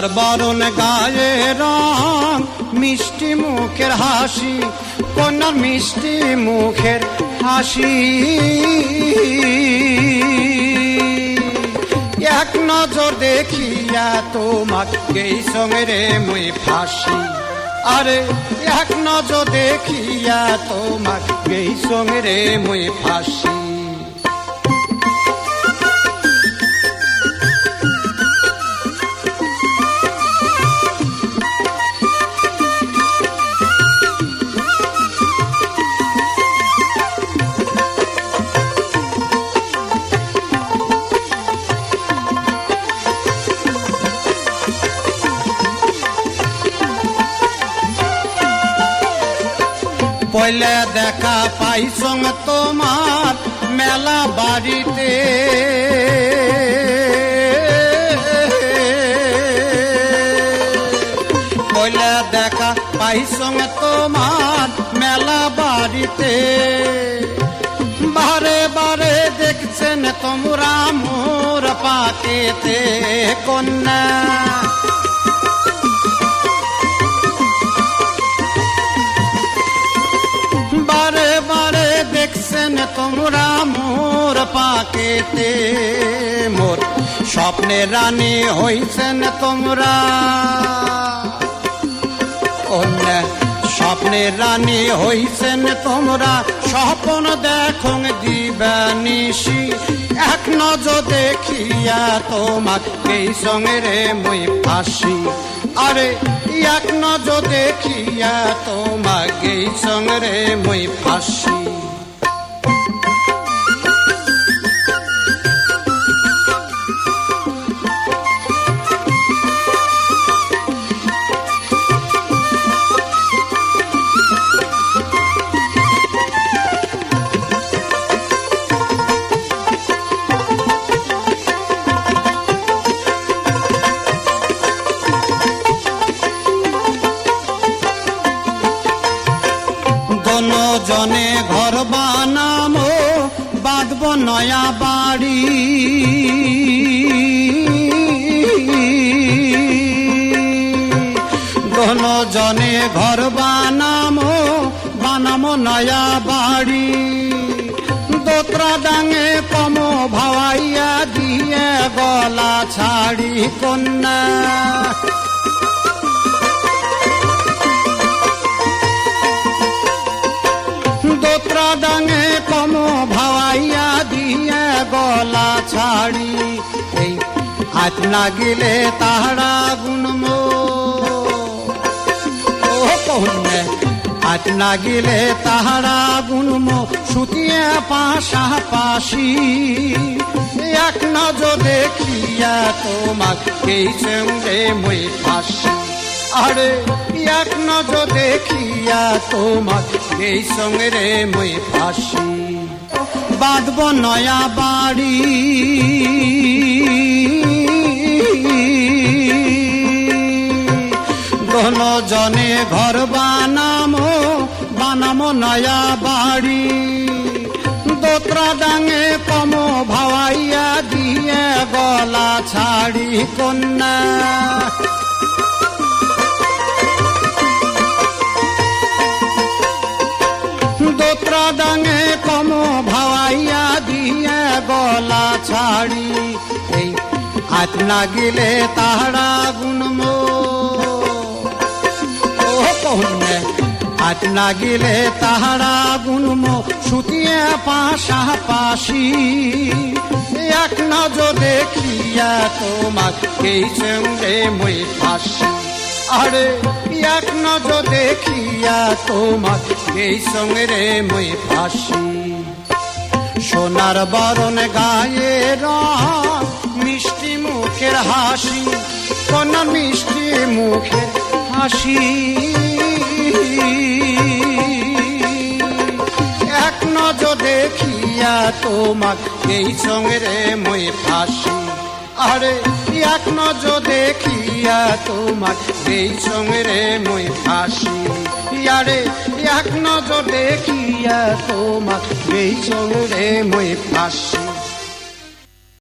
সোনার বরণ গায়ে রং মিষ্টি মুখের হাসি কন্যার মিষ্টি মুখের হাসি এক নজর দেখিয়া তোমাকে সঙ্গে রে মুই ফাঁসি আরে এক নজর দেখিয়া তোমাকে সঙ্গে রে মুই ফাঁসি পয়লা দেখা পাইছং তোমার মেলা বাড়িতে পয়লা দেখা পাইছং তোমার মেলা বাড়িতে বারে বারে দেখছেন তোমরা মোর পাকেতে কন্যা বারে বারে দেখছেন তোমরা মোর পাকেতে মোর স্বপ্নের রানী হইছেন তোমরা কন্যা স্বপ্নের রানী হইছেন তোমরা স্বপ্ন দেখো দিবানিশি এক নজর দেখিয়া তোমাকে সঙ্গে রে মুই ফাঁসি আরে এক নজর দেখিয়া তোমাকে সঙ্গে রে মুই ফাঁসি জনে ঘর বানামো বাঁধব নয়া বাড়ি দোনো জনে ঘর বানামো নয়া বাড়ি দোতরা ডাঙে কমো ভাওয়াইয়া দিয়ে গলা ছাড়ি কন্যা দোতরা ডাঙে কমো ভাওয়াইয়া দিয়ে গলা ছাড়ি এই হাত না গেলে তাহারা গুনমো ও কন্যা হাত না গেলে তাহারা গুনমো সুতিয়ে পাশাপাশি এক নজর দেখিয়া তোমাকে সঙ্গে মুই ফাঁসি আরে এক নজর দেখিয়া তোমাকে সঙ্গে রে মুই ফাঁসি বাঁধব নয়া বাড়ি দোনো জনে ঘর বানামো নয়া বাড়ি দোতরা ডাঙে কমো ভাওয়াইয়া দিয়ে গলা ছাড়ি কন্যা দোতরা ডাঙে কমো ভাওয়াইয়া দিয়ে গলা ছাড়ি এই হাত না গেলে তাহারা গুনমো ও কন্যা হাত না গেলে তাহারা গুনমো সুতিয়ে পাশাপাশি এক নজর দেখিয়া তোমাকে সঙ্গে মুই ফাঁসি আরে এক নজর দেখিয়া তোমাকে সঙ্গে রে মুই ফাঁসি সোনার বরণ গায়ে রং মিষ্টি মুখের হাসি কন্যা মিষ্টি মুখের হাসি এক নজর দেখিয়া তোমাকে সঙ্গে রে মুই ফাঁসি আরে এক নজর দেখিয়া তোমাকে সঙ্গে রে মুই ফাঁসি আরে এক নজর দেখিয়া তোমাকে সঙ্গে রে মুই ফাঁসি